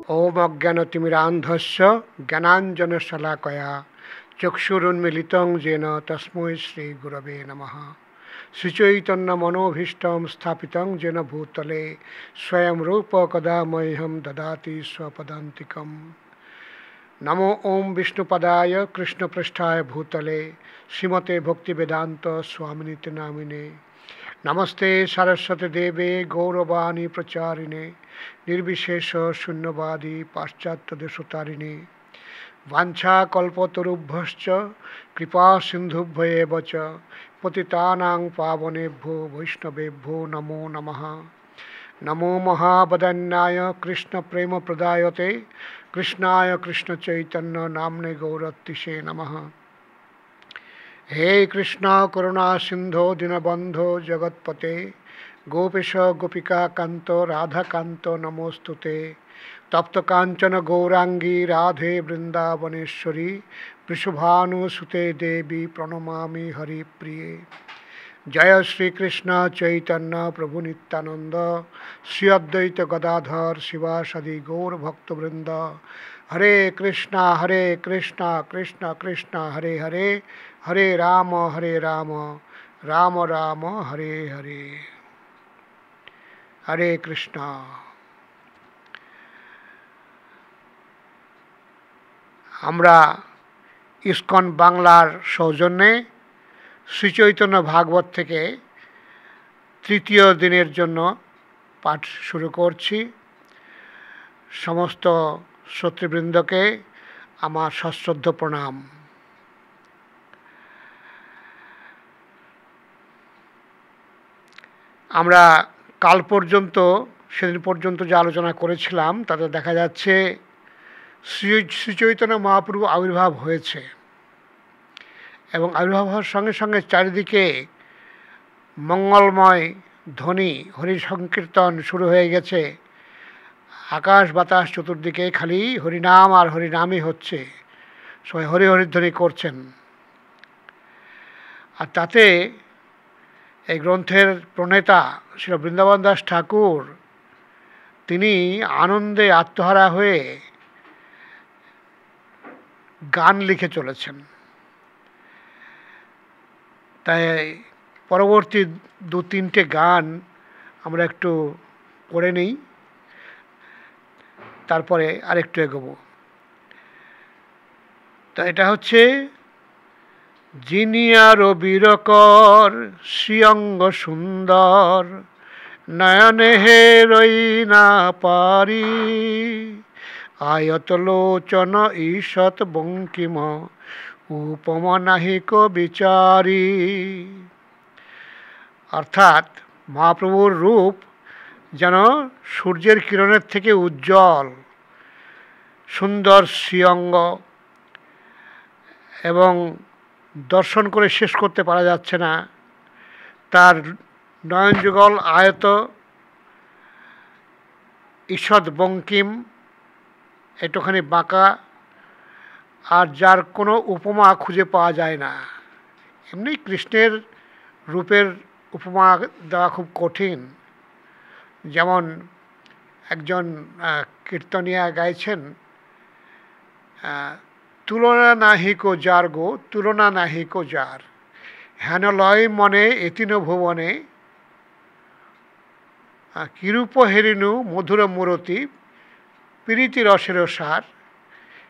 ওম অজ্ঞানতিমিরান্ধস্য জ্ঞানাঞ্জনশলাকয়া চক্ষুরুন্মিলিतं येन তস্मै শ্রীগুরবে নমঃ। শ্রীচৈতন্যমনোভীষ্টं স্থাপিतं येन भूतले स्वयं रूप कदा मह्यं ददाति स्वपदान्तिकम्। नमो ओम विष्णुपदाय कृष्णपृष्ठाय भूतले श्रीमते भक्तिवेदांत स्वामिनिति नामिने। नमस्ते सरस्वती देवे गौरवाणी प्रचारिणे निर्विशेष शून्यवादी पाश्चात्य देशतारिणे। वाञ्छाकल्पतरुभ्यश्च कृपा सिन्धुभ्येव च पतितानां पावनेभ्यो वैष्णवेभ्यो नमो नमः। नमो महावदन्याय कृष्ण प्रेम प्रदायते कृष्णाय कृष्ण चैतन्य नाम्ने गौरतिशे नमः। हे कृष्ण करुणा सिंधो दीनबंधो जगत्पते गोपेश गोपिका कांतो राधा कांतो नमोस्तुते। तप्त कांचन गौरांगी राधे वृंदावनेश्वरी वृषभानुसुते देवी प्रणमामि हरिप्रिये। जय श्री कृष्ण चैतन्य प्रभु नित्यानंद श्री अद्वैत गदाधर शिवासदि गौर भक्तवृंद। हरे कृष्णा कृष्ण कृष्ण हरे हरे हरे राम राम राम हरे हरे। हरे कृष्णा। আমরা ইসকন বাংলার সৌজন্যে শ্রী চৈতন্য ভাগবত থেকে তৃতীয় দিনের জন্য পাঠ শুরু করছি। সমস্ত শ্রোতৃবৃন্দকে আমার সশ্রদ্ধ প্রণাম। আমরা কাল পর্যন্ত সেদিন পর্যন্ত যে আলোচনা করেছিলাম তাতে দেখা যাচ্ছে শ্রী চৈতন্য মহাপ্রভু আবির্ভাব হয়েছে এবং আবির্ভাব হওয়ার সঙ্গে সঙ্গে চারিদিকে মঙ্গলময় ধ্বনি হরি সংকীর্তন শুরু হয়ে গেছে। আকাশ বাতাস চতুর্দিকে খালি হরিনাম আর হরিনামই হচ্ছে, সবাই হরি হরিধ্বনি করছেন। আর তাতে এই গ্রন্থের প্রণেতা শ্রী বৃন্দাবন দাস ঠাকুর তিনি আনন্দে আত্মহারা হয়ে গান লিখে চলেছেন। তাই পরবর্তী দু তিনটে গান আমরা একটু পড়ে নিই, তারপরে আরেকটু এগোবো। তো এটা হচ্ছে যিনি আরো বীরকর শ্রীঅঙ্গ সুন্দর নয়নে হে রই না পারি আয়ত লোচন ঈষৎ বঙ্কিম উপম নাহিক বিচারী। অর্থাৎ মহাপ্রভুর রূপ যেন সূর্যের কিরণের থেকে উজ্জ্বল, সুন্দর শ্রীঅঙ্গ এবং দর্শন করে শেষ করতে পারা যাচ্ছে না। তার নয়নযুগল আয়ত ঈষৎ বঙ্কিম একটুখানি বাঁকা, আর যার কোনো উপমা খুঁজে পাওয়া যায় না। এমনি কৃষ্ণের রূপের উপমা দেওয়া খুব কঠিন। যেমন একজন কীর্তনিয়া গাইছেন, তুলনা নাহিকো যার গো তুলনা নাহিকো যার হেন লয় মনে এতিন ভুবনে কিরূপ হেরিনু মধুর মূরতি প্রীতি রসের সার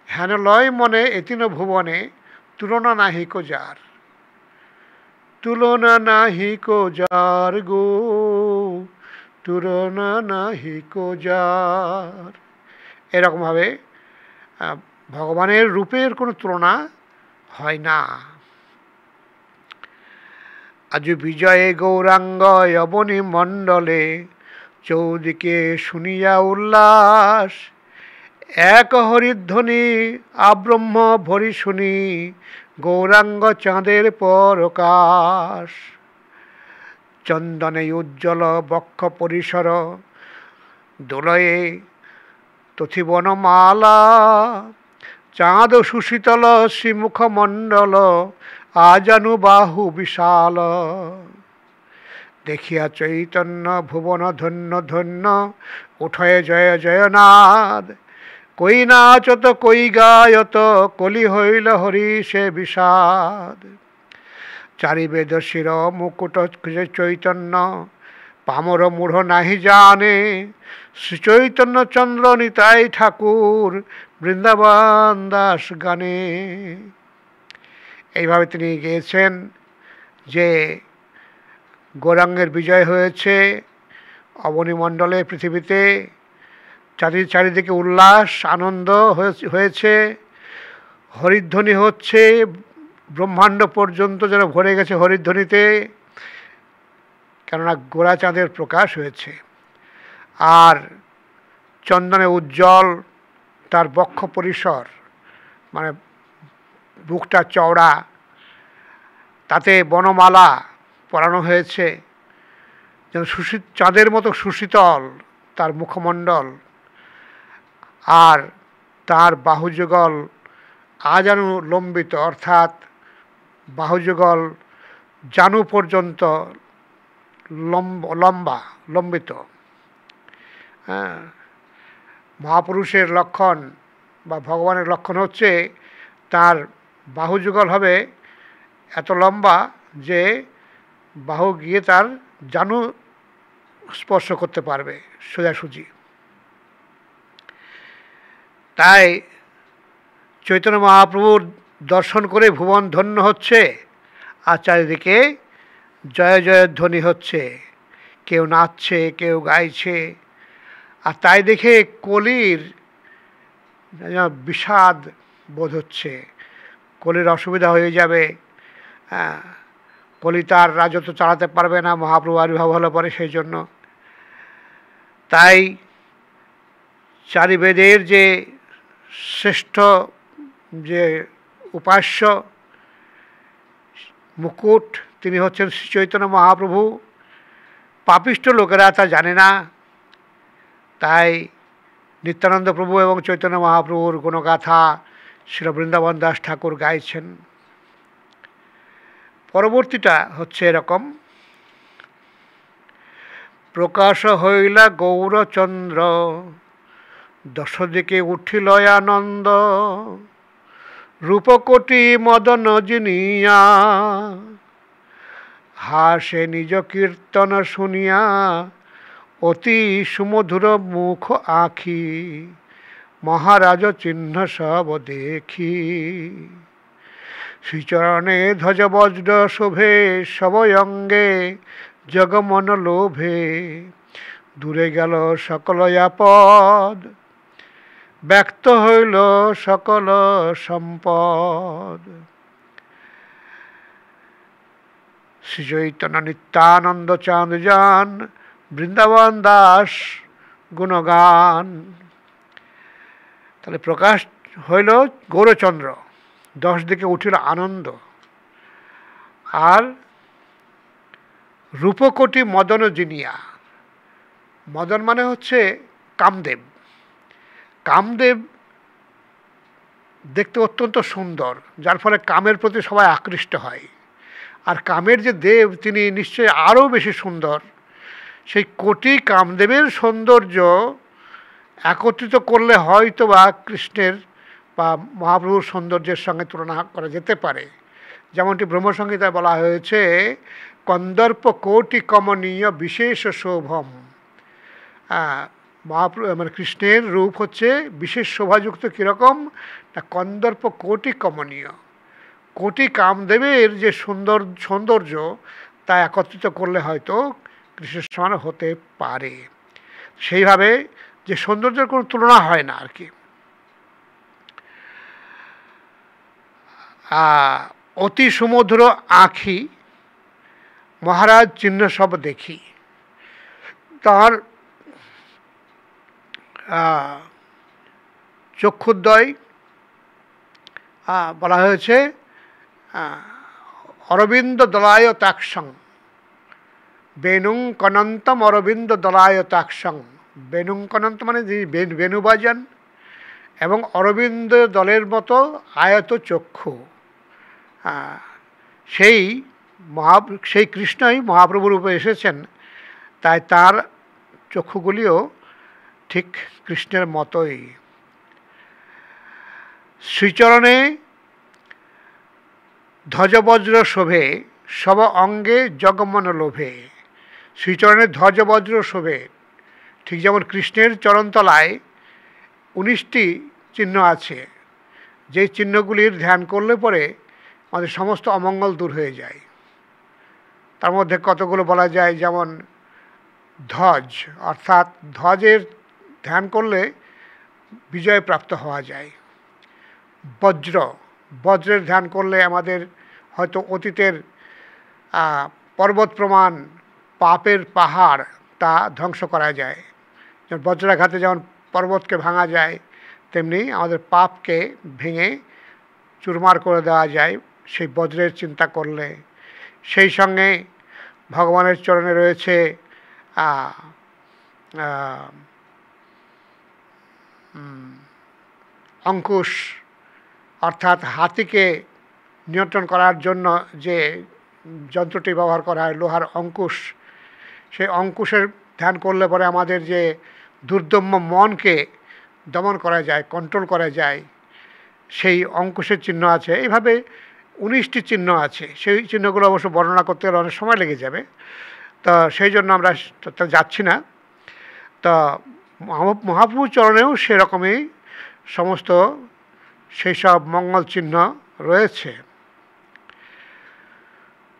হেন লয় মনে এতিন ভুবনে তুলনা নাহিকো যার। তুলনা নাহিকো যার গো তুলনা নাহিকো যার। এরকমভাবে ভগবানের রূপের কোনো তুলনা হয় না। আজ বিজয়ে গৌরাঙ্গ অবনী মণ্ডলে চৌদিকে শুনিয়া উল্লাস এক হরিধ্বনি আব্রহ্ম ভরি শুনি গৌরাঙ্গ চাঁদের পরকাশ। চন্দনে উজ্জ্বল বক্ষ পরিসর দোলয়ে তথিবনমালা চাঁদ সুশীতল শ্রীমুখ মণ্ডল আজানু বাহু বিশাল। দেখিয়া চৈতন্য ভুবন ধন্য ধন্য উঠয়ে জয় জয়নাদ কই নাচত কই গায়ত কলি হইল হরি সে বিষাদ। চারি বেদ শির মুকুট চৈতন্য পামর মূঢ় নাহি জানে। শ্রী চৈতন্য চন্দ্র নিতাই ঠাকুর বৃন্দাবন দাস গানে। এইভাবে তিনি গেয়েছেন যে গৌরাঙ্গের বিজয় হয়েছে অবনীমণ্ডলে, পৃথিবীতে চারিদিকে উল্লাস আনন্দ হয়েছে, হরিধ্বনি হচ্ছে, ব্রহ্মাণ্ড পর্যন্ত যেন ভরে গেছে হরিধ্বনিতে, কেননা গোরাচাঁদের প্রকাশ হয়েছে। আর চন্দনে উজ্জ্বল তার বক্ষ পরিসর, মানে বুকটা চওড়া, তাতে বনমালা পরানো হয়েছে, যেন চাঁদের মতো সুশীতল তার মুখমণ্ডল। আর তার বাহুযুগল আজানুলম্বিত, অর্থাৎ বাহুযুগল জানু পর্যন্ত লম্বিত। হ্যাঁ, মহাপুরুষের লক্ষণ বা ভগবানের লক্ষণ হচ্ছে তার বাহুযুগল হবে এত লম্বা যে বাহু গিয়ে তার জানু স্পর্শ করতে পারবে সোজাসুজি। তাই চৈতন্য মহাপ্রভুর দর্শন করে ভুবন ধন্য হচ্ছে, আর চারিদিকে জয় জয়ধ্বনি হচ্ছে, কেউ নাচছে, কেউ গাইছে। আর তাই দেখে কলির বিষাদ বোধ হচ্ছে, কলির অসুবিধা হয়ে যাবে। কলি তার রাজত্ব চালাতে পারবে না মহাপ্রভু আবির্ভাব হলে পরে, সেই জন্য। তাই চারি বেদের যে শ্রেষ্ঠ যে উপাস্য মুকুট, তিনি হচ্ছেন শ্রী চৈতন্য মহাপ্রভু। পাপিষ্ঠ লোকেরা তা জানে না, তাই নিত্যানন্দ প্রভু এবং চৈতন্য মহাপ্রভুর গুণগাথা শ্রী বৃন্দাবন দাস ঠাকুর গাইছেন। পরবর্তীটা হচ্ছে এরকম: প্রকাশ হইলা গৌরচন্দ্র দশদিকে উঠিল আনন্দ। রূপকোটি মদন জিনিয়া হাসে নিজ কীর্তন শুনিয়া। অতি সুমধুর মুখ আখি মহারাজ চিহ্ন সব দেখি। শ্রীচরণে ধ্বজ বজ্র শোভে সবয়ঙ্গে জগমন লোভে। দূরে গেল সকল আপদ ব্যক্ত হইল সকল সম্পদ। শ্রী চৈতন্য নিত্যানন্দ চাঁদ যান বৃন্দাবন দাস গুণগান। তাহলে প্রকাশ হইল গৌরচন্দ্র, 10 দিকে উঠিল আনন্দ। আর রূপকোটি মদন জিনিয়া, মদন মানে হচ্ছে কামদেব। কামদেব দেখতে অত্যন্ত সুন্দর, যার ফলে কামের প্রতি সবাই আকৃষ্ট হয়। আর কামের যে দেব, তিনি নিশ্চয়ই আরও বেশি সুন্দর। সেই কোটি কামদেবের সৌন্দর্য একত্রিত করলে হয়তো বা কৃষ্ণের বা মহাপ্রভুর সৌন্দর্যের সঙ্গে তুলনা করা যেতে পারে। যেমনটি ব্রহ্মসংহিতায় বলা হয়েছে, কন্দর্প কোটি কমনীয় বিশেষ শোভম। মহাপ্রভু মানে কৃষ্ণের রূপ হচ্ছে বিশেষ শোভাযুক্ত। কীরকম না, কন্দর্প কোটি কমনীয়, কোটি কামদেবের যে সৌন্দর্য তা একত্রিত করলে হয়তো কৃষ্ণের সমান হতে পারে। সেইভাবে যে সৌন্দর্যের কোনো তুলনা হয় না আর কি। অতি সুমধুর আখি মহারাজ চিহ্ন সব দেখি। তার চক্ষুদ্বয় বলা হয়েছে অরবিন্দ দলায় তাক্ষং বেনুং কনন্তম অরবিন্দ দলায় তাক্ষং। বেনুং কনন্ত মানে বেনু বাজান, এবং অরবিন্দ দলের মতো আয়ত চক্ষু। সেই কৃষ্ণই মহাপ্রভু রূপে এসেছেন, তাই তার চক্ষুগুলিও ঠিক কৃষ্ণের মতোই। শ্রীচরণে ধ্বজবজ্র শোভে, সব অঙ্গে জগমন লোভে। শ্রীচরণে ধ্বজবজ্র শোভে, ঠিক যেমন কৃষ্ণের চরণতলায় 19টি চিহ্ন আছে, যেই চিহ্নগুলির ধ্যান করলে পরে আমাদের সমস্ত অমঙ্গল দূর হয়ে যায়। তার মধ্যে কতগুলো বলা যায়, যেমন ধ্বজ, অর্থাৎ ধ্বজের ধ্যান করলে বিজয় প্রাপ্ত হওয়া যায়। বজ্র, বজ্রের ধ্যান করলে আমাদের হয়তো অতীতের পর্বত প্রমাণ পাপের পাহাড় তা ধ্বংস করা যায়। যেমন বজ্রাঘাতে যেমন পর্বতকে ভাঙা যায়, তেমনি আমাদের পাপকে ভেঙে চুরমার করে দেওয়া যায় সেই বজ্রের চিন্তা করলে। সেই সঙ্গে ভগবানের চরণে রয়েছে অঙ্কুশ, অর্থাৎ হাতিকে নিয়ন্ত্রণ করার জন্য যে যন্ত্রটি ব্যবহার করা হয়, লোহার অঙ্কুশ, সেই অঙ্কুশের ধ্যান করলে পরে আমাদের যে দুর্দম্য মনকে দমন করা যায়, কন্ট্রোল করা যায়, সেই অঙ্কুশের চিহ্ন আছে। এইভাবে 19টি চিহ্ন আছে। সেই চিহ্নগুলো অবশ্য বর্ণনা করতে গেলে অনেক সময় লেগে যাবে, তো সেই জন্য আমরা যাচ্ছি না। তা মহাপ্রভু চরণেও সেরকমই সমস্ত সেই সব মঙ্গল চিহ্ন রয়েছে।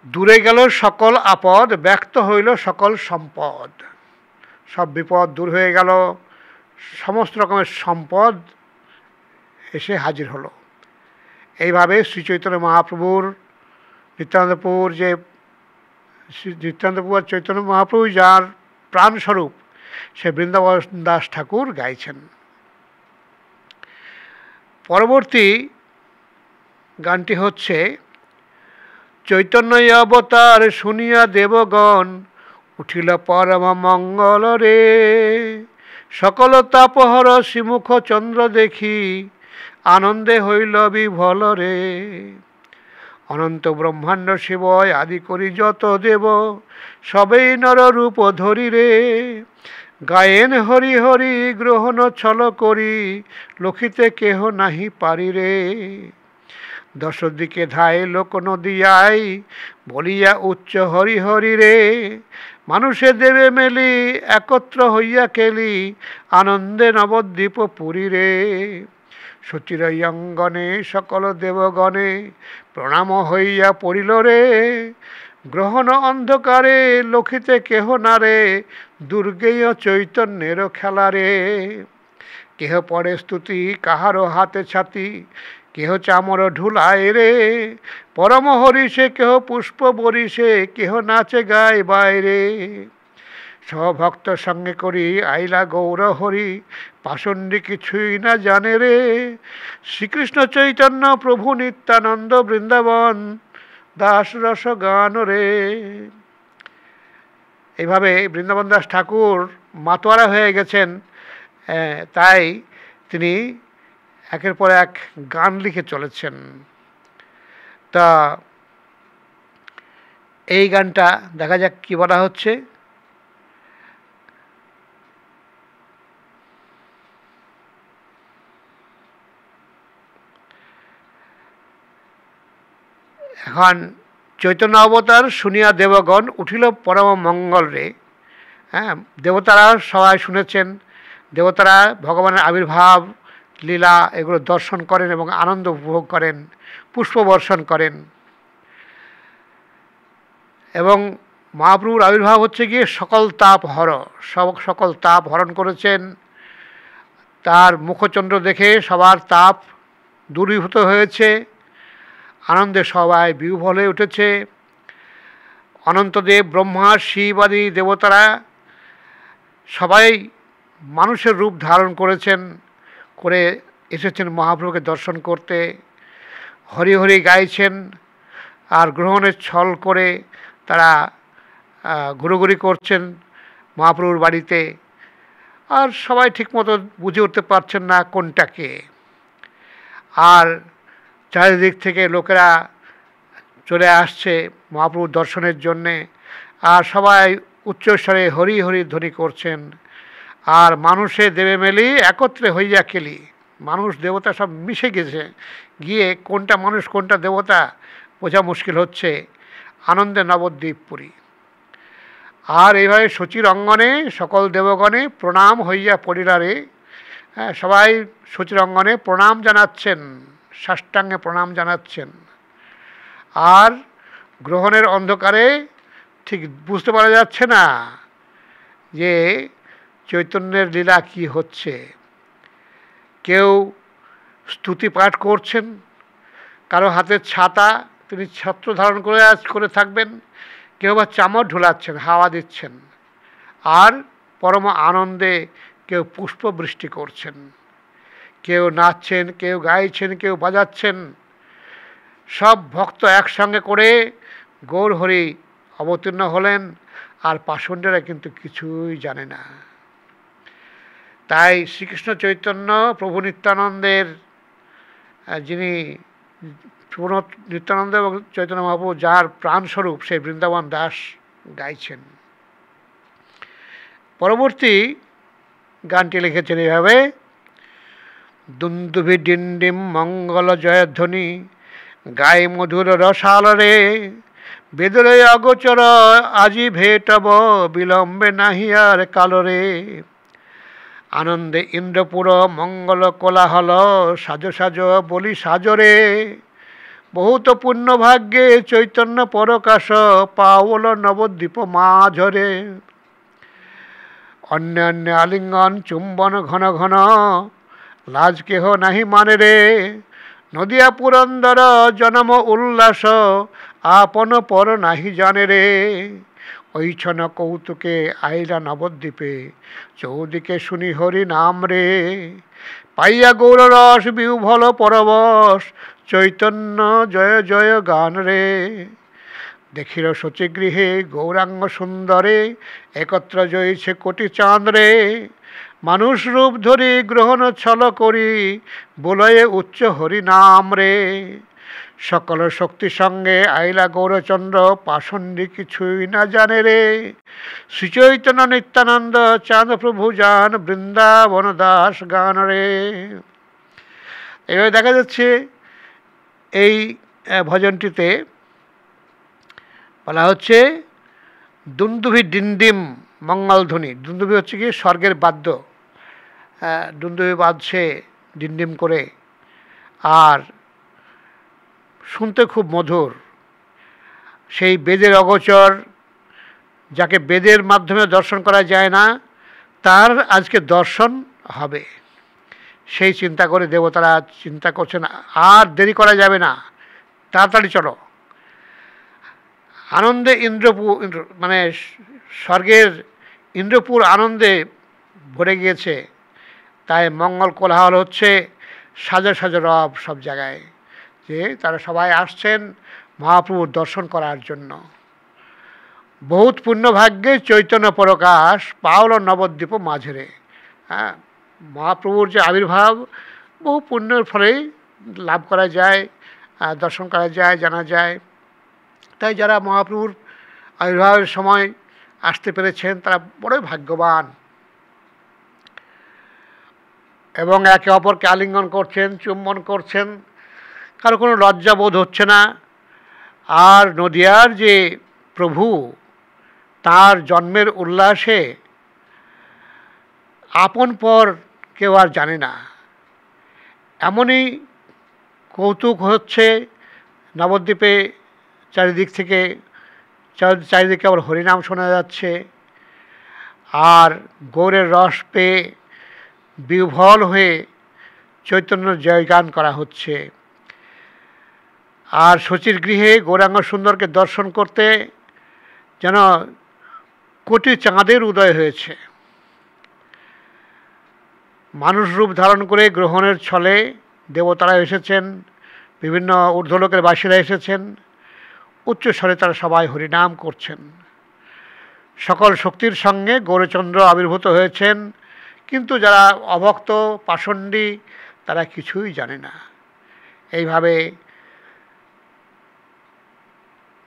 দূরে গেল সকল আপদ, ব্যক্ত হইল সকল সম্পদ। সব বিপদ দূর হয়ে গেল, সমস্ত রকমের সম্পদ এসে হাজির হলো। এইভাবে শ্রী চৈতন্য মহাপ্রভুর নিত্যানন্দপুর যে নিত্যানন্দপুর আর চৈতন্য মহাপ্রভু যার প্রাণস্বরূপ, সে বৃন্দাবন দাস ঠাকুর গাইছেন। পরবর্তী গানটি হচ্ছে চৈতন্য অবতার শুনিয়া দেবগণ, উঠিল পরম মঙ্গল রে। সকল তাপহর শ্রীমুখ চন্দ্র দেখি, আনন্দে হইল বিভল রে। অনন্ত ব্রহ্মাণ্ড শিবয় আদি করি যত দেব, সবেই নর রূপ ধরি রে। গায়েন হরি হরি গ্রহণ ছল করি, লখিতে কেহ নাহি পারি রে। দশ দিকে ধায় লোক নদিয়াই, বলিয়া উচ্চ হরি হরি রে। মানুষে দেবে মেলি, একত্র হইয়া কেলি, আনন্দে নবদ্বীপ পুরী রে। সচিরই অঙ্গনে সকল দেবগণে, প্রণাম হইয়া পড়িল রে। গ্রহণ অন্ধকারে লখিতে কেহ না রে, দুর্গেয় চৈতন্যের খেলা রে। কেহ পড়ে স্তুতি কাহারও হাতে ছাতি, কেহ চামর ঢুলায় রে। পরম হরিষে কেহ পুষ্প বরিষে, কেহ নাচে গায় বাইরে। সভক্ত সঙ্গে করি আইলা গৌর হরি, পাষণ্ডী কিছুই না জানে রে। শ্রীকৃষ্ণ চৈতন্য প্রভু নিত্যানন্দ বৃন্দাবন দাস রস গান রে। এইভাবে বৃন্দাবন দাস ঠাকুর মাতোয়ারা হয়ে গেছেন, তাই তিনি একের পর এক গান লিখে চলেছেন। তা এই গানটা দেখা যাক কি বলা হচ্ছে। এখন চৈতন্য অবতার শুনিয়া দেবগণ, উঠিল পরম মঙ্গল রে। হ্যাঁ, দেবতারা সবাই শুনেছেন, দেবতারা ভগবানের আবির্ভাব লীলা এগুলো দর্শন করেন এবং আনন্দ উপভোগ করেন, পুষ্প বর্ষণ করেন। এবং মহাপ্রভুর আবির্ভাব হচ্ছে গিয়ে সকল তাপ হর, সকল তাপ হরণ করেছেন। তার মুখচন্দ্র দেখে সবার তাপ দূরীভূত হয়েছে, আনন্দে সবাই বিহ্বল হয়ে উঠেছে। অনন্তদেব, ব্রহ্মা, শিব আদি দেবতারা সবাই মানুষের রূপ ধারণ করেছেন, করে এসেছেন মহাপ্রভুকে দর্শন করতে। হরি হরি গাইছেন, আর গ্রহণের ছল করে তারা ঘুরোঘুরি করছেন মহাপ্রভুর বাড়িতে। আর সবাই ঠিকমতো বুঝে উঠতে পারছেন না কোনটাকে। আর চারিদিক থেকে লোকেরা চলে আসছে মহাপ্রভুর দর্শনের জন্যে, আর সবাই উচ্চস্বরে হরি হরি ধ্বনি করছেন। আর মানুষে দেবে মেলি, একত্রে হইয়া খেলি। মানুষ দেবতা সব মিশে গেছে, গিয়ে কোনটা মানুষ কোনটা দেবতা বোঝা মুশকিল হচ্ছে। আনন্দে নবদ্বীপপুরী। আর এইভাবে শচীর অঙ্গনে সকল দেবগণে প্রণাম হইয়া পড়িলারে। হ্যাঁ, সবাই শচীর অঙ্গনে প্রণাম জানাচ্ছেন, সাষ্টাঙ্গে প্রণাম জানাচ্ছেন। আর গ্রহণের অন্ধকারে ঠিক বুঝতে পারা যাচ্ছে না যে চৈতন্যের লীলা কি হচ্ছে। কেউ স্তুতি পাঠ করছেন, কারো হাতের ছাতা, তিনি ছত্র ধারণ করে থাকবেন, কেউ বা চামচ ঢোলাচ্ছেন, হাওয়া দিচ্ছেন, আর পরম আনন্দে কেউ পুষ্প বৃষ্টি করছেন, কেউ নাচছেন, কেউ গাইছেন, কেউ বাজাচ্ছেন। সব ভক্ত একসঙ্গে করে গৌরহরি অবতীর্ণ হলেন, আর পাষণ্ডেরা কিন্তু কিছুই জানে না। তাই শ্রীকৃষ্ণ চৈতন্য প্রভু নিত্যানন্দের, যিনি নিত্যানন্দ এবং চৈতন্য মহাপ্রভু যার প্রাণস্বরূপ, সেই বৃন্দাবন দাস গাইছেন। পরবর্তী গানটি লিখেছেন এইভাবে: দুন্দুভি ডিন্ডিম মঙ্গল জয়ধ্বনি গায়ে মধুর রসালরে, বেদরে অগোচর আজি ভেটব বিলম্বে নাহি আর কালরে। আনন্দে ইন্দ্রপুর মঙ্গল কোলাহল সাজো সাজো বলি সাজরে, বহুত পুণ্য ভাগ্যে চৈতন্য পরকাশ পাওল নবদ্বীপ মাঝরে। অন্য অন্য আলিঙ্গন চুম্বন ঘন ঘন লাজ কেহ নাহি মানে রে, নদিয়া পুরন্দর জনম উল্লাস আপন পর নাহি জানে রে। ঐছন কৌতুকে আইলা নবদ্বীপে চৌদিকে শুনি হরি নাম রে, পাইয়া গৌর রস বিহ্বল পরবশ চৈতন্য জয় জয় গান রে। দেখিল শচীগৃহে গৌরাঙ্গ সুন্দরে একত্র জয়ছে কোটি চাঁদ রে, মানুষ রূপ ধরি গ্রহণ ছল করি বলয়ে উচ্চ হরি নাম রে। সকল শক্তি সঙ্গে আইলা গৌরচন্দ্র পাষণ্ডী কিছুই না জানে রে, শ্রীচৈতন্য নিত্যানন্দ চাঁদ প্রভু যান বৃন্দাবন দাস গান রে। এভাবে দেখা যাচ্ছে এই ভজনটিতে বলা হচ্ছে দুন্দুভি ডিন্ডিম মঙ্গলধ্বনি। দুন্দুভি হচ্ছে কি স্বর্গের বাদ্য, দুন্দুভি বাজছে ডিন্ডিম করে, আর শুনতে খুব মধুর। সেই বেদের অগোচর, যাকে বেদের মাধ্যমে দর্শন করা যায় না, তার আজকে দর্শন হবে, সেই চিন্তা করে দেবতারা চিন্তা করছেন আর দেরি করা যাবে না, তাড়াতাড়ি চলো। আনন্দে ইন্দ্রপুর, মানে স্বর্গের ইন্দ্রপুর আনন্দে ভরে গিয়েছে, তাই মঙ্গল কোলাহল হচ্ছে, সাজো সাজো রব সব জায়গায়, যে তারা সবাই আসছেন মহাপ্রভুর দর্শন করার জন্য। বহুত পুণ্যভাগ্যে চৈতন্য প্রকাশ পাওল নবদ্বীপ মাঝরে। হ্যাঁ, মহাপ্রভুর যে আবির্ভাব বহু পুণ্যের ফলেই লাভ করা যায়, দর্শন করা যায়, জানা যায়। তাই যারা মহাপ্রভুর আবির্ভাবের সময় আসতে পেরেছেন তারা বড়ই ভাগ্যবান, এবং একে অপরকে আলিঙ্গন করছেন, চুম্বন করছেন, কারো কোনো লজ্জা বোধ হচ্ছে না। আর নদিয়ার যে প্রভু, তার জন্মের উল্লাসে আপন পর কেউ আর জানে না, এমনই কৌতুক হচ্ছে নবদ্বীপে। চারিদিক থেকে চারিদিকে আবার হরিনাম শোনা যাচ্ছে, আর গৌরের রস পেয়ে বিহ্বল হয়ে চৈতন্য জয়গান করা হচ্ছে। আর শচীর গৃহে গৌরাঙ্গ সুন্দরকে দর্শন করতে যেন কোটি চাঁদের উদয় হয়েছে। মানুষ রূপ ধারণ করে গ্রহণের ছলে দেবতারা এসেছেন, বিভিন্ন ঊর্ধ্বলোকের বাসীরা এসেছেন, উচ্চস্বরে তারা সবাই হরিনাম করছেন। সকল শক্তির সঙ্গে গৌরচন্দ্র আবির্ভূত হয়েছেন, কিন্তু যারা অভক্ত পাষণ্ডী তারা কিছুই জানে না। এইভাবে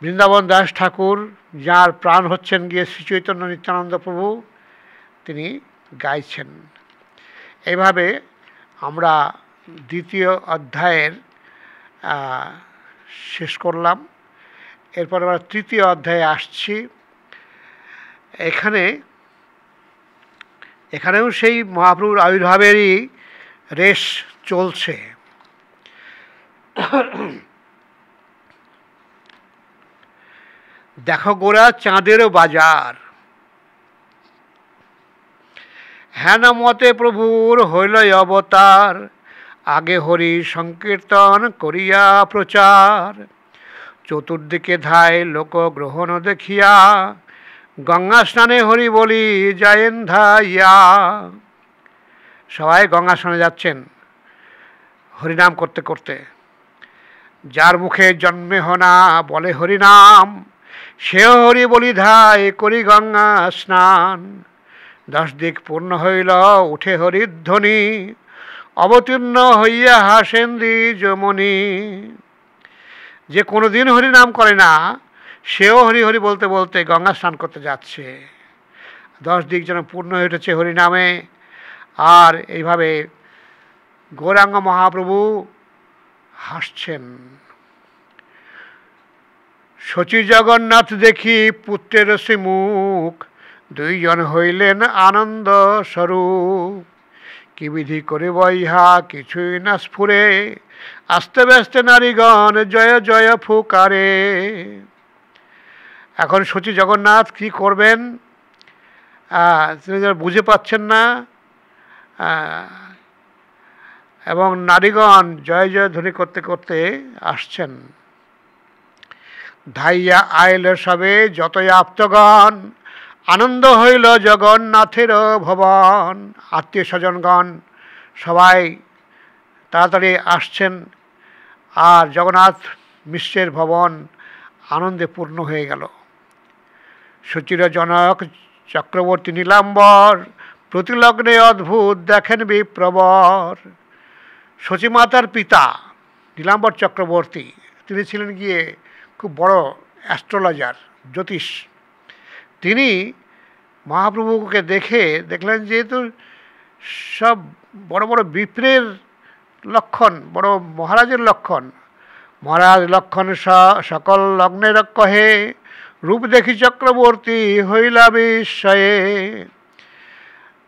বৃন্দাবন দাস ঠাকুর, যার প্রাণ হচ্ছেন গিয়ে শ্রীচৈতন্য নিত্যানন্দ প্রভু, তিনি গাইছেন। এইভাবে আমরা দ্বিতীয় অধ্যায়ের শেষ করলাম। এরপর আমরা তৃতীয় অধ্যায়ে আসছি। এখানেও সেই মহাপ্রভুর আবির্ভাবেরই রেশ চলছে। দেখো গোরা চাঁদেরও বাজার, হেন মতে প্রভুর হইল অবতার, আগে হরি সংকীর্তন করিয়া প্রচার, চতুর্দিকে ধায় লোক গ্রহণ দেখিয়া, গঙ্গা স্নানে হরি বলি যায়েন ধাইয়া। সবাই গঙ্গা স্নানে যাচ্ছেন হরিনাম করতে করতে। যার মুখে জন্মে হনা বলে হরিনাম, সেও হরি বলি ধায় করি গঙ্গা স্নান। 10 দিক পূর্ণ হইল উঠে হরিধ্বনি, অবতীর্ণ হইয়া হাসেন দ্বিজমণি। যে কোনো দিন হরিনাম করে না, সেও হরি হরি বলতে বলতে গঙ্গা স্নান করতে যাচ্ছে। 10 দিক যেন পূর্ণ হয়ে উঠেছে হরিনামে। আর এইভাবে গৌরাঙ্গ মহাপ্রভু হাসছেন। শচী জগন্নাথ দেখি পুত্রের সে মুখ, 2 জন হইলেন আনন্দ স্বরূপ। কি বিধি করিব ইহা কিছুই না স্ফুরে, আস্তে ব্যস্তে নারীগণ জয় জয় ফুকারে। এখন শচী জগন্নাথ কি করবেন তিনি বুঝে পাচ্ছেন না, এবং নারীগণ জয় জয় ধ্বনি করতে করতে আসছেন। ধাইয়া আইল সবে যতই আপ্তগণ, আনন্দ হইল জগন্নাথের ভবন। আত্মীয় স্বজনগণ সবাই তাড়াতাড়ি আসছেন, আর জগন্নাথ মিশ্রের ভবন আনন্দে পূর্ণ হয়ে গেল। সুচির জনক চক্রবর্তী নীলাম্বর, প্রতিলগ্নে অদ্ভুত দেখেন বিপ্রবর। সচিমাতার পিতা নীলাম্বর চক্রবর্তী, তিনি ছিলেন গিয়ে খুব বড় অ্যাস্ট্রোলজার, জ্যোতিষ। তিনি মহাপ্রভুকে দেখলেন যেহেতু সব বড় বড় বিপ্রের লক্ষণ, বড় মহারাজের লক্ষণ। মহারাজ লক্ষণ সকল লগ্নের কহে, রূপ দেখি চক্রবর্তী হইলা বিস্ময়ে।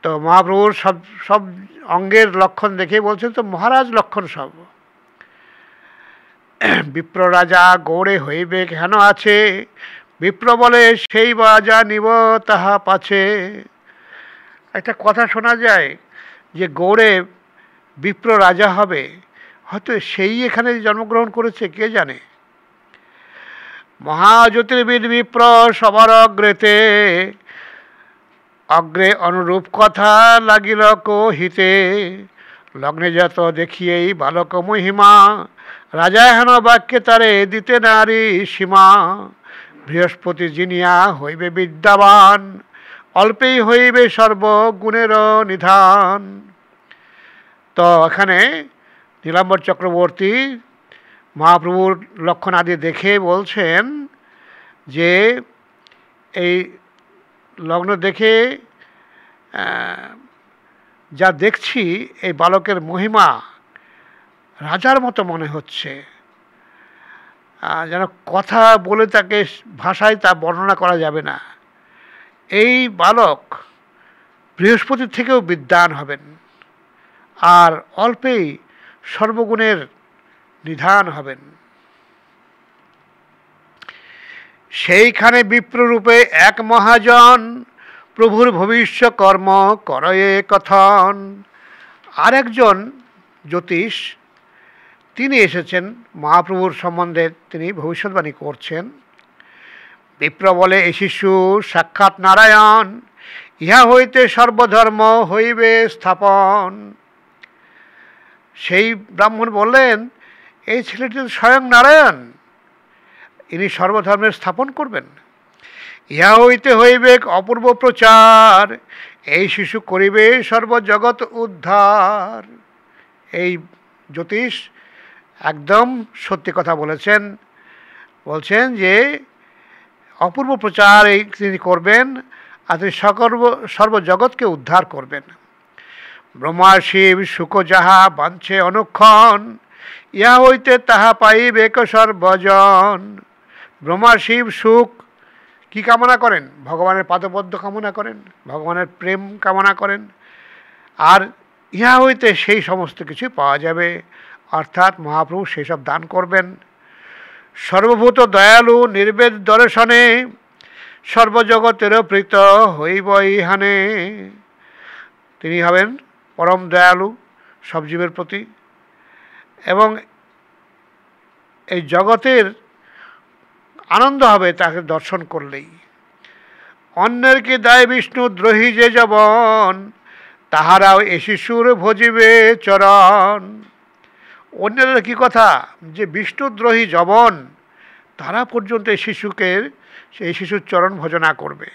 তো মহাপ্রভুর সব সব অঙ্গের লক্ষণ দেখে বলছেন তো মহারাজ লক্ষণ সব। বিপ্র রাজা গৌড়ে হইবে কেন আছে, বিপ্র বলে সেই বাজা নিব তাহা পাছে। একটা কথা শোনা যায় যে গৌড়ে বিপ্র রাজা হবে, হয়তো সেই এখানে জন্মগ্রহণ করেছে, কে জানে। মহাজ্যোতির্বিদ বিপ্র সবার অগ্রেতে, অগ্রে অনুরূপ কথা লাগিল কহিতে। লগ্নে যত দেখিয়েই বালক মহিমা, রাজা হেন বাক্যে তারে দিতে নারী সীমা। বৃহস্পতি জিনিয়া হইবে বিদ্যাবান, অল্পেই হইবে সর্বগুণের নিধান। তো এখানে নীলাম্বর চক্রবর্তী মহাপ্রভুর লক্ষণ আদি দেখে বলছেন যে এই লগ্ন দেখে যা দেখছি এই বালকের মহিমা রাজার মতো মনে হচ্ছে, যেন কথা বলে তাকে ভাষায় তা বর্ণনা করা যাবে না। এই বালক বৃহস্পতির থেকেও বিদ্বান হবেন, আর অল্পেই সর্বগুণের নিধান হবেন। সেইখানে বিপ্ররূপে এক মহাজন, প্রভুর ভবিষ্য কর্ম করয়ে কথন। আরেকজন জ্যোতিষ তিনি এসেছেন, মহাপ্রভুর সম্বন্ধে তিনি ভবিষ্যৎবাণী করছেন। বিপ্র বলে এ শিশু সাক্ষাৎ নারায়ণ, ইহা হইতে সর্বধর্ম হইবে স্থাপন। সেই ব্রাহ্মণ বললেন, এই ছেলেটি স্বয়ং নারায়ণ, ইনি সর্বধর্মের স্থাপন করবেন। ইহা হইতে হইবে অপূর্ব প্রচার, এই শিশু করিবে সর্বজগৎ উদ্ধার। এই জ্যোতিষ একদম সত্যি কথা বলছেন যে অপূর্ব প্রচার তিনি করবেন, আর তিনি সর্বজগৎকে উদ্ধার করবেন। ব্রহ্মা শিব শুক যাহা বাঞ্ছে অনুক্ষণ, ইহা হইতে তাহা পাইবে সর্বজন। ব্রহ্মা শিব সুখ কি কামনা করেন? ভগবানের পাদপদ্ম কামনা করেন, ভগবানের প্রেম কামনা করেন, আর ইহা হইতে সেই সমস্ত কিছু পাওয়া যাবে, অর্থাৎ মহাপ্রভু সেই সব দান করবেন। সর্বভূত দয়ালু নির্বেদ দর্শনে, সর্বজগতেরও প্রীত হইব ইহানে। তিনি হবেন পরম দয়ালু সব জীবের প্রতি, এবং এই জগতের আনন্দ হবে তাকে দর্শন করলেই। অন্যের কি দায় বিষ্ণু দ্রোহী যে যবন, তাহারাও এ শিশুর ভজিবে চরণ। অন্যের কি কথা, যে বিষ্ণুদ্রোহী যবন তারা পর্যন্ত এই শিশুর চরণ ভজনা করবে।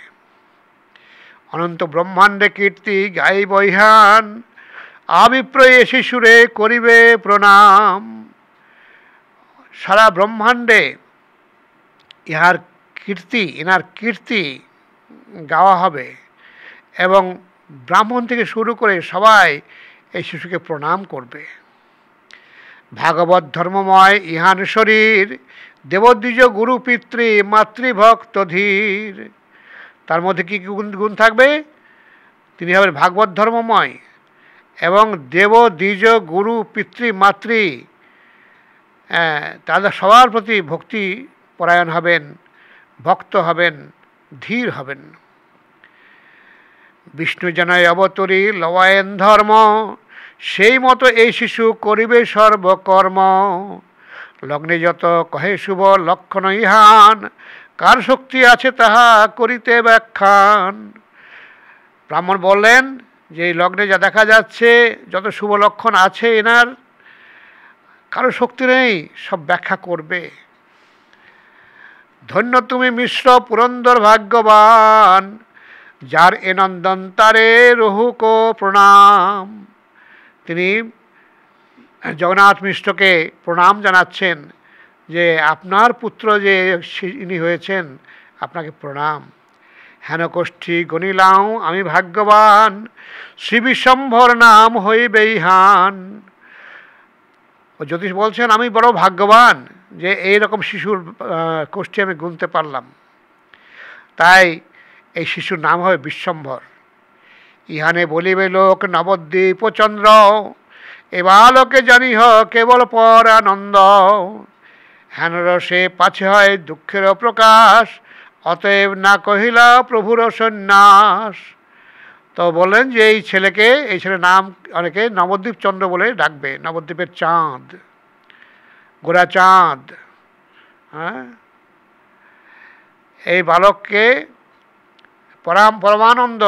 অনন্ত ব্রহ্মাণ্ডে কীর্তি গাইব ইহান, আবিপ্র এ শিশুরে করিবে প্রণাম। সারা ব্রহ্মাণ্ডে এনার কীর্তি গাওয়া হবে, এবং ব্রাহ্মণ থেকে শুরু করে সবাই এই শিশুকে প্রণাম করবে। ভাগবত ধর্মময় ইহান শরীর, দেবদ্বিজ গুরু পিতৃ মাতৃভক্ত ধীর। তার মধ্যে কী গুণ থাকবে? তিনি হবেন ভাগবত ধর্মময়, এবং দেব দ্বিজ গুরু পিতৃ মাতৃ, তাদের সবার প্রতি ভক্তি পরায়ণ হবেন, ভক্ত হবেন, ধীর হবেন। বিষ্ণু যেনয় অবতরী লওয়েন ধর্ম, সেই মতো এই শিশু করিবে সর্বকর্ম। লগ্নে যত কহে শুভ লক্ষণ ইহান, কার শক্তি আছে তাহা করিতে ব্যাখ্যান। ব্রাহ্মণ বললেন যে এই লগ্নে যা দেখা যাচ্ছে, যত শুভ লক্ষণ আছে এনার, কারো শক্তি নেই, সব ব্যাখ্যা করবে। ধন্য তুমি মিশ্র পুরন্দর ভাগ্যবান, যার এ নন্দন তারে রহুক প্রণাম। তিনি জগন্নাথ মিশ্রকে প্রণাম জানাচ্ছেন যে আপনার পুত্র যে ইনি হয়েছেন, আপনাকে প্রণাম। হেন কোষ্ঠী গণিলাম আমি ভাগ্যবান, শ্রী বিশ্বম্ভর নাম হইবে ইহান। ও জ্যোতিষ বলছেন আমি বড় ভাগ্যবান যে এইরকম শিশুর কোষ্ঠী আমি গুনতে পারলাম, তাই এই শিশুর নাম হবে বিশ্বম্ভর। ইহানে বলিবে লোক নবদ্বীপ চন্দ্র, এ বালকে জানিহ কেবল পর আনন্দ। হেন রসে পাছে হয় দুঃখেরও প্রকাশ, অতএব না কহিলা প্রভুর সন্ন্যাস। তো বললেন যে এই ছেলের নাম অনেকে নবদ্বীপ চন্দ্র বলে ডাকবে, নবদ্বীপের চাঁদ, গোরা চাঁদ। হ্যাঁ, এই বালককে পরমানন্দ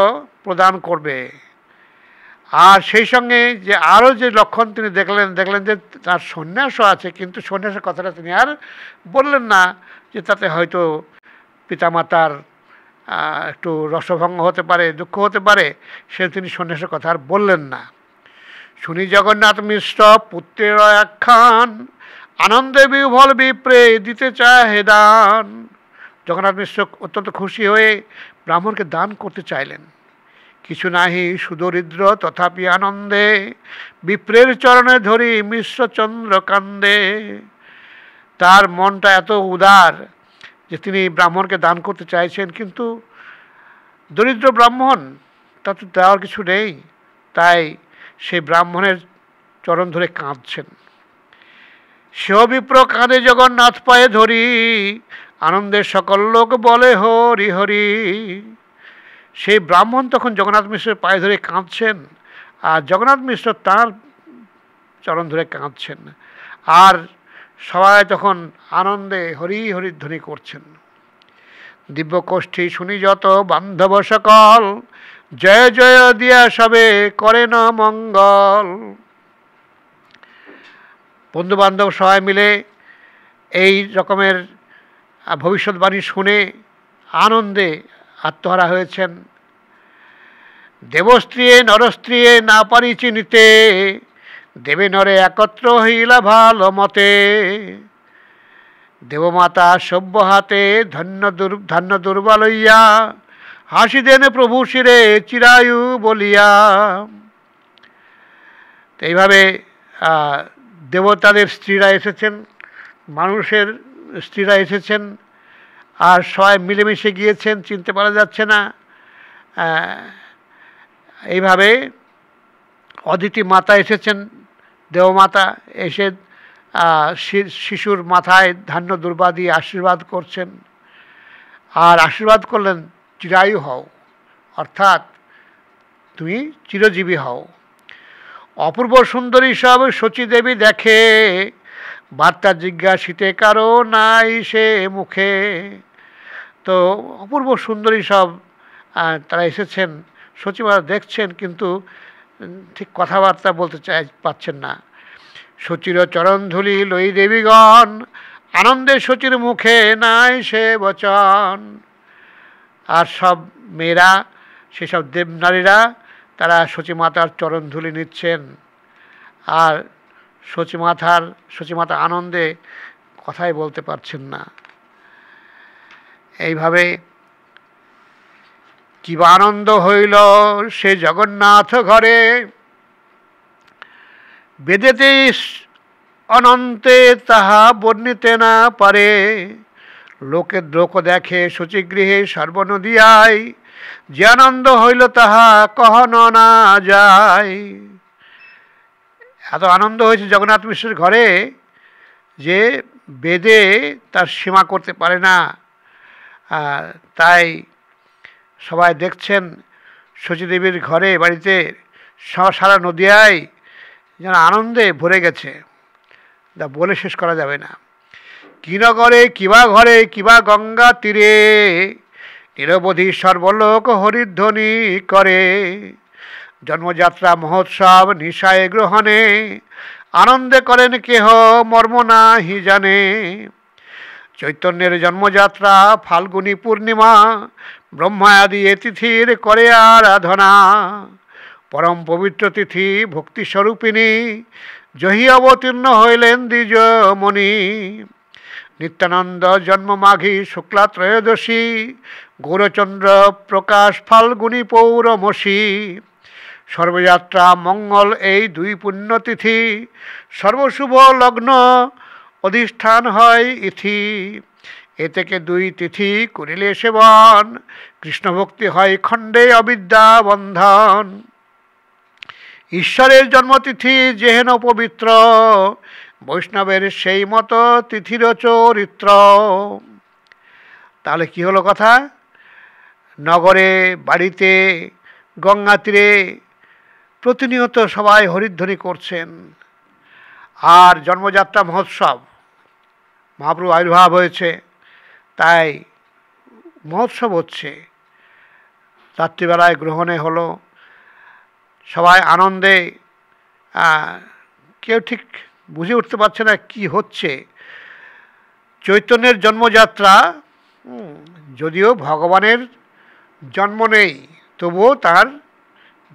প্রদান করবে। আর সেই সঙ্গে যে আরও যে লক্ষণ তিনি দেখলেন যে তার সন্ন্যাসও আছে, কিন্তু সন্ন্যাসের কথাটা তিনি আর বললেন না, যে তাতে হয়তো পিতামাতার একটু রসভঙ্গ হতে পারে, দুঃখ হতে পারে, সে তিনি সন্ন্যাসের কথা আর বললেন না। শুনি জগন্নাথ মিশ্র পুত্রের একখান, আনন্দে বিহ্বল বিপ্রে দিতে চাহে দান। জগন্নাথ মিশ্র অত্যন্ত খুশি হয়ে ব্রাহ্মণকে দান করতে চাইলেন। কিছু নাহি সুদরিদ্র তথাপি আনন্দে, বিপ্রের চরণে ধরি মিশ্রচন্দ্র কান্দে। তার মনটা এত উদার যে তিনি ব্রাহ্মণকে দান করতে চাইছেন, কিন্তু দরিদ্র ব্রাহ্মণ, তাতে দেওয়ার কিছু নেই, তাই সেই ব্রাহ্মণের চরণ ধরে কাঁদছেন। সেও বিপ্র কাঁদে জগন্নাথ পায়ে ধরি, আনন্দের সকল লোক বলে হরি হরি। সেই ব্রাহ্মণ তখন জগন্নাথ মিশ্রের পায়ে ধরে কাঁদছেন, আর জগন্নাথ মিশ্র তাঁর চরণ ধরে কাঁদছেন, আর সবাই তখন আনন্দে হরি হরি ধ্বনি করছেন। দিব্যকোষ্ঠী শুনি যত বান্ধব সকল, জয় জয় দিয়া সবে করে না মঙ্গল। বন্ধু বান্ধব সবাই মিলে এই রকমের ভবিষ্যৎবাণী শুনে আনন্দে আত্মহারা হয়েছেন। দেবস্ত্রীয়ে নরস্ত্রীয়ে না পারি চিনিতে, দেবে নরে একত্র হইলা ভালো মতে। দেবমাতা সভ্য হাতে ধান্য দুর্বল হইয়া, হাসি দেন প্রভু শিরে চিরায়ু বলিয়া। তো এইভাবে দেবতাদের স্ত্রীরা এসেছেন, মানুষের স্ত্রীরা এসেছেন, আর সবাই মিলেমিশে গিয়েছেন, চিনতে পারা যাচ্ছে না। এইভাবে অদিতি মাতা এসেছেন, দেবমাতা এসে শিশুর মাথায় ধান্য দুর্বা দিয়ে আশীর্বাদ করছেন, আর আশীর্বাদ করলেন চিরায়ু হও, অর্থাৎ তুমি চিরজীবী হও। অপূর্ব সুন্দরী সব শচীদেবী দেখে, বার্তা জিজ্ঞাসিতে কারো নাই সে মুখে। তো অপূর্ব সুন্দরী সব তারা এসেছেন, সচিবারা দেখছেন, কিন্তু ঠিক কথাবার্তা বলতে পাচ্ছেন না। শচীর চরণধূলি লই দেবীগণ, আনন্দে শচীর মুখে নাই সে বচন। আর সব মেয়েরা, সেসব দেবনারীরা, তারা সচিমাতার চরণধূলি নিচ্ছেন, আর সচিমাতা আনন্দে কথাই বলতে পারছেন না। এইভাবে কিবা আনন্দ হইল সে জগন্নাথ ঘরে, বেদেতে অনন্তে তাহা বর্ণিতে না পারে। লোক দেখে শচীগৃহে সর্বনদিয়ায়, যে আনন্দ হইল তাহা কহনো না যায়। এত আনন্দ হয়েছে জগন্নাথ মিশ্রের ঘরে যে বেদে তার সীমা করতে পারে না। তাই সবাই দেখছেন শচীদেবীর ঘরে, বাড়িতে সারা নদিয়ায় যেন আনন্দে ভরে গেছে, তা বলে শেষ করা যাবে না। কি নগরে কিবা ঘরে কিবা গঙ্গা তীরে, নিরবধি সর্বলোক হরিধ্বনি করে। জন্মযাত্রা মহোৎসব নিশায় গ্রহণে, আনন্দে করেন কেহ মর্ম নাহি জানে। চৈতন্যের জন্মযাত্রা ফাল্গুনী পূর্ণিমা, ব্রহ্মাদি এ তিথির করে আরাধনা। পরম পবিত্র তিথি ভক্তিস্বরূপিণী, জহি অবতীর্ণ হইলেন দ্বিজমণি। নিত্যানন্দ জন্ম মাঘী শুক্লা ত্রয়োদশী, গৌরচন্দ্র প্রকাশ ফাল্গুনী পৌরমসী। সর্বযাত্রা মঙ্গল এই দুই পুণ্যতিথি, সর্বশুভ লগ্ন অধিষ্ঠান হয় ইথি। এ থেকে দুই তিথি করিলে সেবন, কৃষ্ণভক্তি হয় খণ্ডে অবিদ্যা বন্ধন। ঈশ্বরের জন্মতিথি যেহেন পবিত্র, বৈষ্ণবের সেই মতো তিথির চরিত্র। তাহলে কি হলো কথা? নগরে, বাড়িতে, গঙ্গা তীরে প্রতিনিয়ত সবাই হরিধ্বনি করছেন, আর জন্মযাত্রা মহোৎসব, মহাপ্রভু আবির্ভাব হয়েছে, তাই মহোৎসব হচ্ছে। রাত্রিবেলায় গ্রহণে হলো, সবাই আনন্দে, কেউ ঠিক বুঝে উঠতে পারছে না কি হচ্ছে। চৈতন্যের জন্মযাত্রা, যদিও ভগবানের জন্ম নেই, তবুও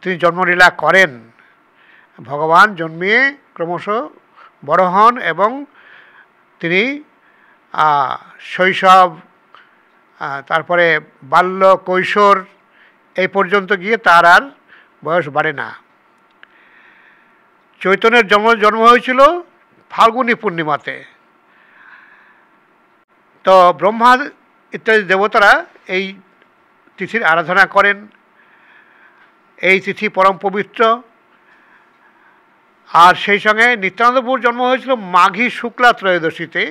তিনি জন্মলীলা করেন। ভগবান জন্মিয়ে ক্রমশ বড় হন, এবং তিনি শৈশব, তারপরে বাল্য, কৈশোর, এই পর্যন্ত গিয়ে তার আর বয়স বাড়ে না। চৈতন্যের জন্ম হয়েছিল ফাল্গুনী পূর্ণিমাতে। তো ব্রহ্মা ইত্যাদি দেবতারা এই তিথির আরাধনা করেন। এই তিথি পরম পবিত্র। আর সেই সঙ্গে নিত্যানন্দ প্রভুর জন্ম হয়েছিল মাঘী শুক্লা ত্রয়োদশীতে,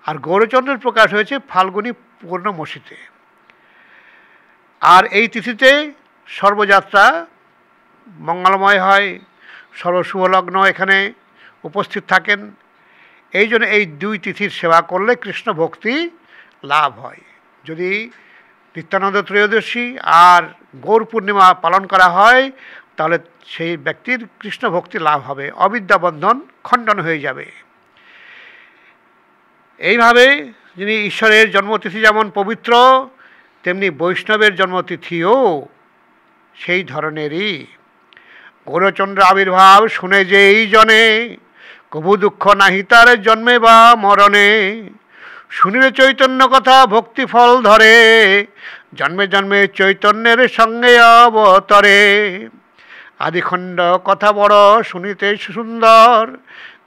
আর গৌরচন্দ্রের প্রকাশ হয়েছে ফাল্গুনী পূর্ণমসীতে। আর এই তিথিতে সর্বযাত্রা মঙ্গলময় হয়, সর্বশুভলগ্ন এখানে উপস্থিত থাকেন। এই জন্য এই দুই তিথির সেবা করলে কৃষ্ণ ভক্তি লাভ হয়। যদি নিত্যানন্দ ত্রয়োদশী আর গৌর পূর্ণিমা পালন করা হয়, তাহলে সেই ব্যক্তির কৃষ্ণ ভক্তি লাভ হবে, অবিদ্যা বন্ধন খণ্ডন হয়ে যাবে। এইভাবে যিনি ঈশ্বরের জন্মতিথি যেমন পবিত্র, তেমনি বৈষ্ণবের জন্মতিথিও সেই ধরনেরই। গৌরচন্দ্র আবির্ভাব শুনে যে এই জনে, কভু দুঃখ নাহি তার জন্মে বা মরণে। শুনিলে চৈতন্য কথা ভক্তি ফল ধরে, জন্মে জন্মে চৈতন্যের সঙ্গে অবতরে। আদিখণ্ড কথা বড় শুনিতে সুন্দর,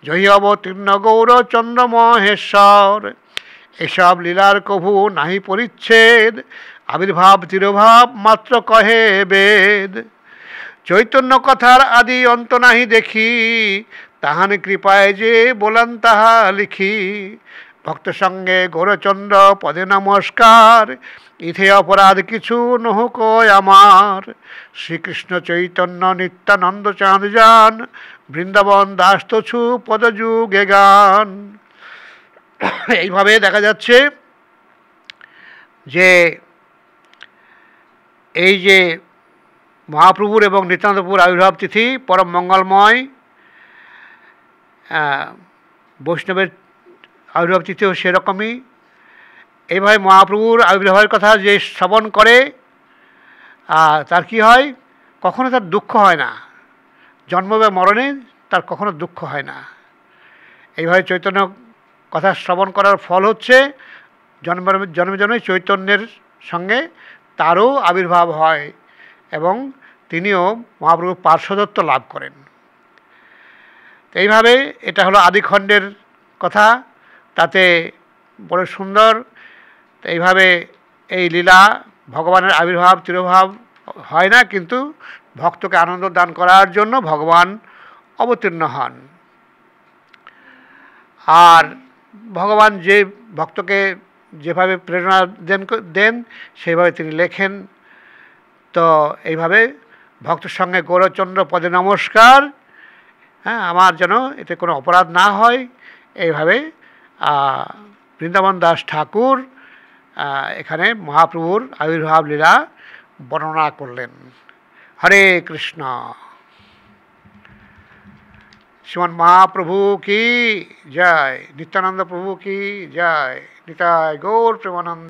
জয়ী অবতীর্ণ গৌরচন্দ্র মহেশ্বর। এসব লীলার কভু নাহি পরিচ্ছেদ, আবির্ভাব তিরোভাব মাত্র কহে বেদ। চৈতন্য কথার আদি অন্ত নাহি দেখি, তাহান কৃপায় যে বলান তাহা লিখি। ভক্ত সঙ্গে গৌরচন্দ্র পদে নমস্কার, ইথে অপরাধ কিছু নহুক আমার। শ্রীকৃষ্ণ চৈতন্য নিত্যানন্দ চাঁদ যান, বৃন্দাবন দাস তছু পদযুগে গান। এইভাবে দেখা যাচ্ছে যে এই যে মহাপ্রভুর এবং নিত্যানন্দ প্রভুর আবির্ভাব তিথি পরম মঙ্গলময়, বৈষ্ণবের আবির্ভাব তিথিও সেরকমই। এইভাবে মহাপ্রভুর আবির্ভাবের কথা যে শ্রবণ করে তার কি হয়, কখনো তার দুঃখ হয় না, জন্ম বা মরণে তার কখনো দুঃখ হয় না। এইভাবে চৈতন্য কথা শ্রবণ করার ফল হচ্ছে জন্মে জন্মে চৈতন্যের সঙ্গে তারও আবির্ভাব হয় এবং তিনিও মহাপ্রভুর পার্শ্বদত্ত লাভ করেন। এইভাবে এটা হলো আদিখণ্ডের কথা, তাতে বড় সুন্দর। এইভাবে এই লীলা ভগবানের আবির্ভাব তিরোভাব হয় না, কিন্তু ভক্তকে আনন্দ দান করার জন্য ভগবান অবতীর্ণ হন। আর ভগবান যে ভক্তকে যেভাবে প্রেরণা দেন সেইভাবে তিনি লেখেন। তো এইভাবে ভক্তের সঙ্গে গৌরচন্দ্র পদে নমস্কার, হ্যাঁ, আমার যেন এতে কোনো অপরাধ না হয়, এইভাবে বৃন্দাবন দাস ঠাকুর এখানে মহাপ্রভুর আবির্ভাব লীলা বর্ণনা করলেন। হরে কৃষ্ণ। শ্রীমান মহাপ্রভু কি জয়, নিত্যানন্দ প্রভু কি জয়, নিতাই গৌর প্রেমানন্দ।